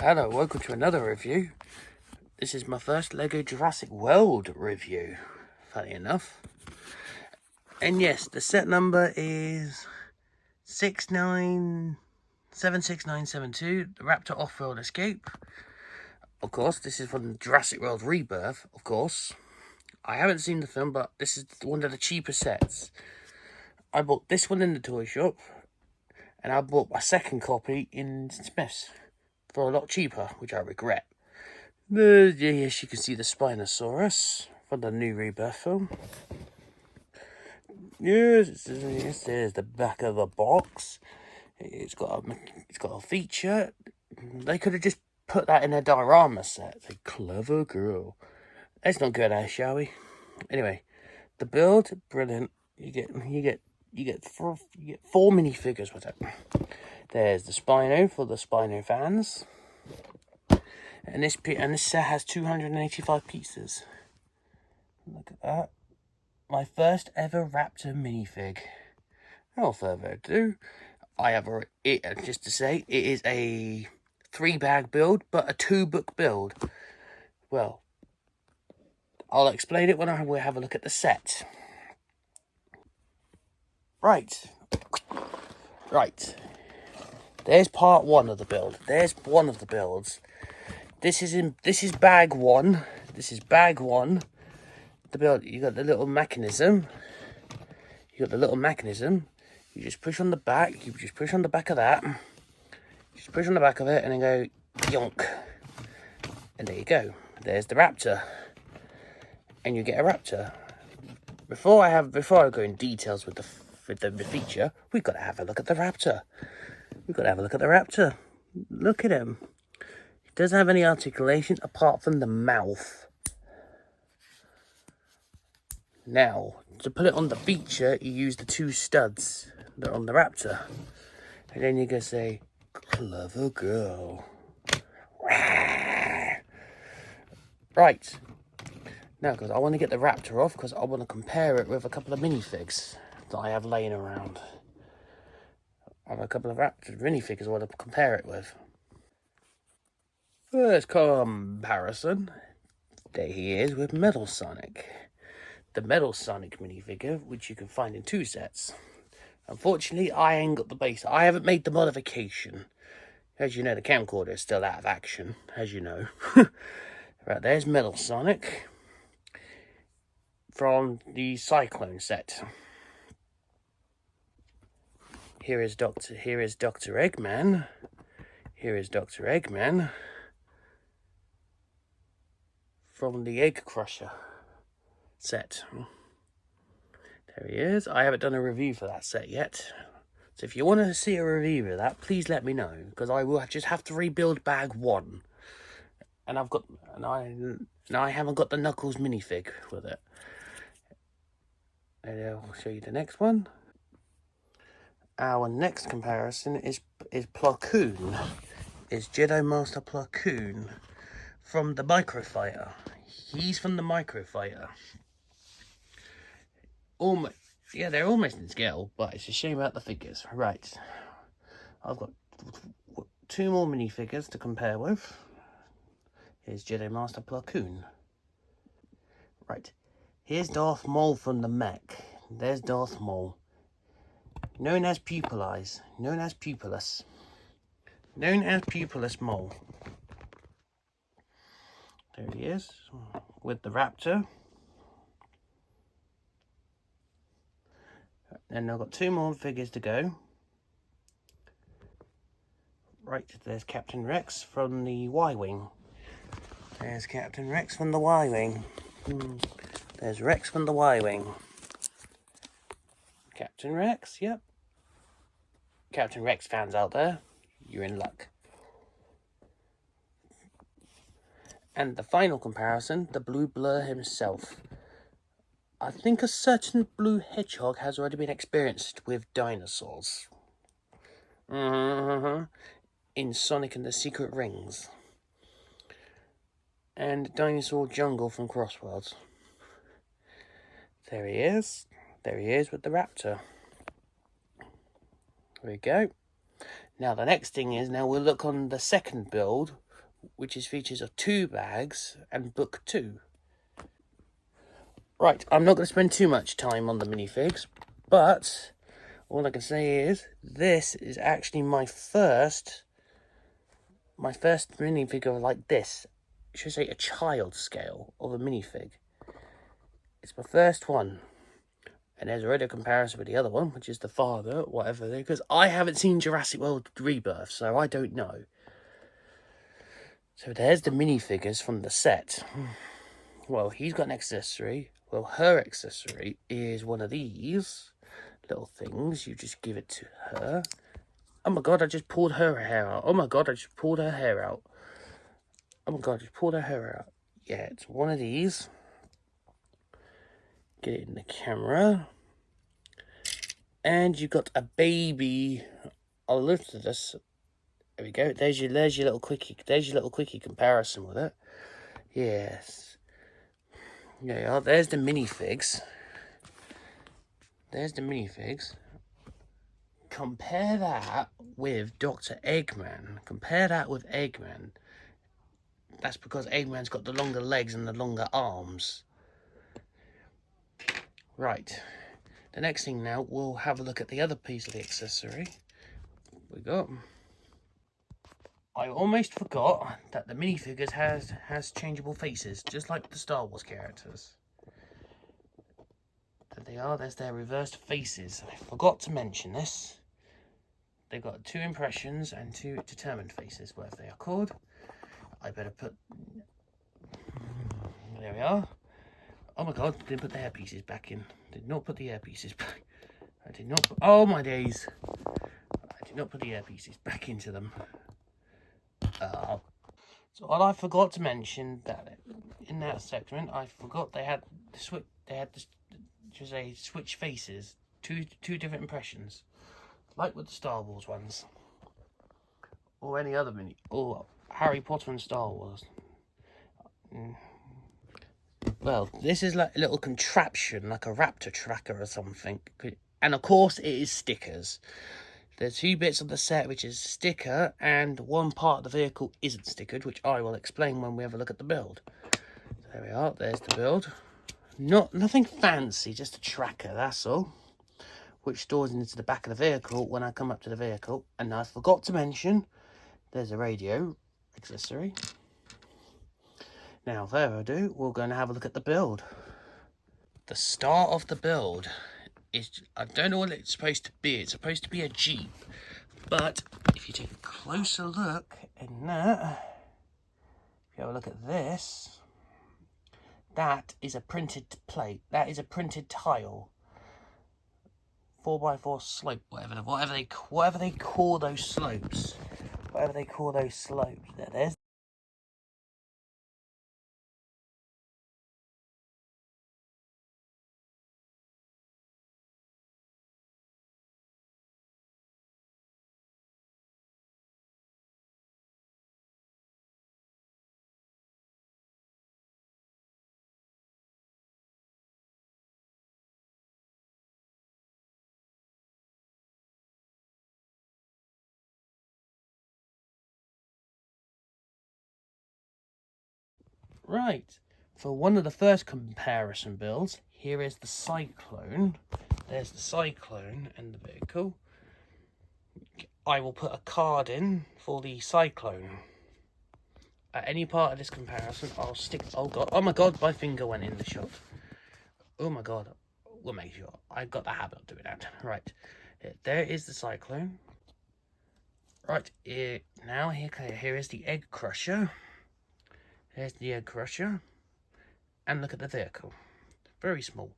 Hello, welcome to another review. This is my first Lego Jurassic World review, funny enough. And yes, the set number is 76972, the Raptor Off-Road Escape. Of course, this is from Jurassic World Rebirth, of course. I haven't seen the film, but this is one of the cheaper sets. I bought this one in the toy shop, and I bought my second copy in Smith's for a lot cheaper, which I regret. Yes, you can see the Spinosaurus from the new Rebirth film. Yes, there's the back of the box. It's got a feature. They could have just put that in a diorama set. It's a clever girl. Let's not go there, shall we? Anyway, the build, brilliant. You get 4 minifigures with it. There's the Spino for the Spino fans. And this set has 285 pieces. Look at that. My first ever Raptor minifig. No further ado, just to say, it is a 3-bag build, but a 2-book build. Well, I'll explain it when we have a look at the set. Right. There's part 1 of the build. There's one of the builds. This is bag 1. This is bag 1. The build, you got the little mechanism. You just push on the back. You just push on the back of that. Just push on the back of it and then go yonk. And there you go. There's the Raptor. And you get a Raptor. Before I go in details with the feature, we've got to have a look at the Raptor. Look at him. He doesn't have any articulation apart from the mouth. Now, to put it on the feature, you use the 2 studs that are on the Raptor. And then you can say, clever girl. Right. Now, because I want to get the Raptor off, because I want to compare it with a couple of minifigs that I have laying around. I have a couple of Raptor minifigs I want to compare it with. First comparison. There he is with Metal Sonic. The Metal Sonic minifigure, which you can find in 2 sets. Unfortunately, I ain't got the base. I haven't made the modification. As you know, the camcorder is still out of action, as you know. Right, there's Metal Sonic from the Cyclone set. Here is Dr. Eggman. From the Egg Crusher set. There he is. I haven't done a review for that set yet. So if you want to see a review of that, please let me know, because I will just have to rebuild bag 1. And I haven't got the Knuckles minifig with it. And I'll show you the next one. Our next comparison is Plo Koon. Is Jedi Master Plo Koon from the Microfighter. He's from the Microfighter. Yeah, they're almost in scale, but it's a shame about the figures. Right. I've got 2 more minifigures to compare with. Here's Jedi Master Plo Koon. Right. Here's Darth Maul from the mech. There's Darth Maul. Known as Pupillus Maul. There he is, with the Raptor. And I've got 2 more figures to go. Right, there's Captain Rex from the Y-Wing. There's Rex, from the Y-Wing. Captain Rex, yep. Captain Rex fans out there, you're in luck. And the final comparison, the Blue Blur himself. I think a certain blue hedgehog has already been experienced with dinosaurs. In Sonic and the Secret Rings. And Dinosaur Jungle from Crossworlds. There he is with the Raptor. There we go. Now the next thing is, now we'll look on the second build which is features of 2 bags and book 2. Right, I'm not going to spend too much time on the minifigs, but all I can say is this is actually my first minifigure like this. I should say a child scale of a minifig. It's my first one. And there's already a comparison with the other one, which is the father, whatever, because I haven't seen Jurassic World Rebirth, so I don't know. So there's the minifigures from the set. Well, he's got an accessory. Well, her accessory is one of these little things. You just give it to her. Oh my god, I just pulled her hair out. Oh my god, I just pulled her hair out. Oh my god, I just pulled her hair out. Yeah, it's one of these. Get it in the camera. And you've got a baby. I'll lift this. There we go. There's your little quickie. There's your little quickie comparison with it. Yes. There you are. There's the minifigs. There's the minifigs. Compare that with Dr. Eggman. Compare that with Eggman. That's because Eggman's got the longer legs and the longer arms. Right. The next thing now, we'll have a look at the other piece of the accessory we got. I almost forgot that the minifigures has changeable faces, just like the Star Wars characters. There they are, there's their reversed faces. I forgot to mention this. They've got 2 impressions and 2 determined faces, whatever they are called. I better put... There we are. Oh my god, didn't put the hair pieces back in. Did not put the hair pieces back. I did not put... Oh my days. I did not put the hair pieces back into them. So what I forgot to mention that in that segment, I forgot they had the switch. They had the switch faces, two different impressions, like with the Star Wars ones, or any other or Harry Potter and Star Wars. Well, this is like a little contraption, like a Raptor tracker or something, and of course it is stickers. There's 2 bits of the set which is sticker, and 1 part of the vehicle isn't stickered, which I will explain when we have a look at the build. So there we are, there's the build. Nothing fancy, just a tracker, that's all. Which stores into the back of the vehicle when I come up to the vehicle. And I forgot to mention, there's a radio accessory. Now, further ado, we're going to have a look at the build. The start of the build is, I don't know what it's supposed to be. It's supposed to be a Jeep. But if you take a closer look in that, if you have a look at this, that is a printed plate. That is a printed tile. 4x4 slope, whatever they call those slopes. Whatever they call those slopes. There's right. For one of the first comparison builds, here is the Cyclone. There's the Cyclone and the vehicle. I will put a card in for the Cyclone. At any part of this comparison, I'll stick... Oh god, oh my god, my finger went in the shot. Oh my god, we'll make sure. I've got the habit of doing that. Right, there is the Cyclone. Right, now here is the Egg Crusher. There's the Egg Crusher. And look at the vehicle. Very small.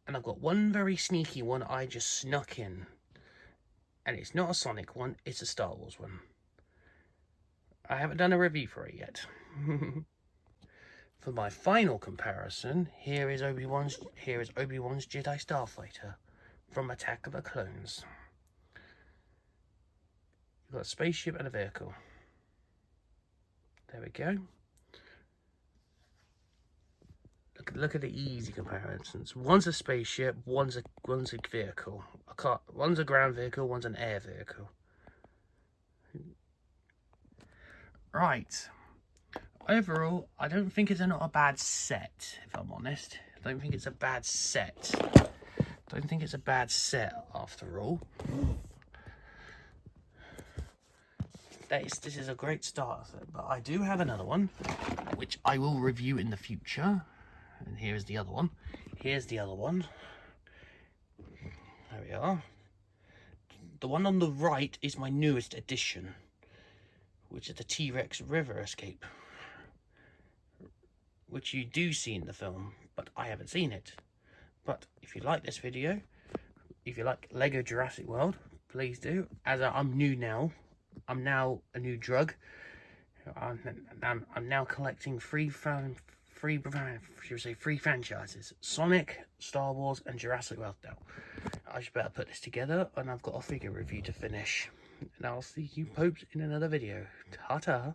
And I've got one very sneaky one I just snuck in. And it's not a Sonic one, it's a Star Wars one. I haven't done a review for it yet. For my final comparison, here is Obi-Wan's Jedi Starfighter from Attack of the Clones. You've got a spaceship and a vehicle. There we go. Look at the easy comparisons. One's a spaceship, one's a vehicle. One's a ground vehicle, one's an air vehicle. Right. overall, I don't think it's not a bad set, if I'm honest. I don't think it's a bad set. Don't think it's a bad set after all. This is a great start, but I do have another one, which I will review in the future. And here is the other one. Here's the other one. There we are. The one on the right is my newest addition, which is the T-Rex River Escape, which you do see in the film, but I haven't seen it. But if you like this video, if you like Lego Jurassic World, please do. As I'm new now, I'm now a new drug. I'm now collecting free franchises: Sonic, Star Wars, and Jurassic World. Now, I should better put this together, and I've got a figure review to finish. And I'll see you popes in another video. Ta-ta.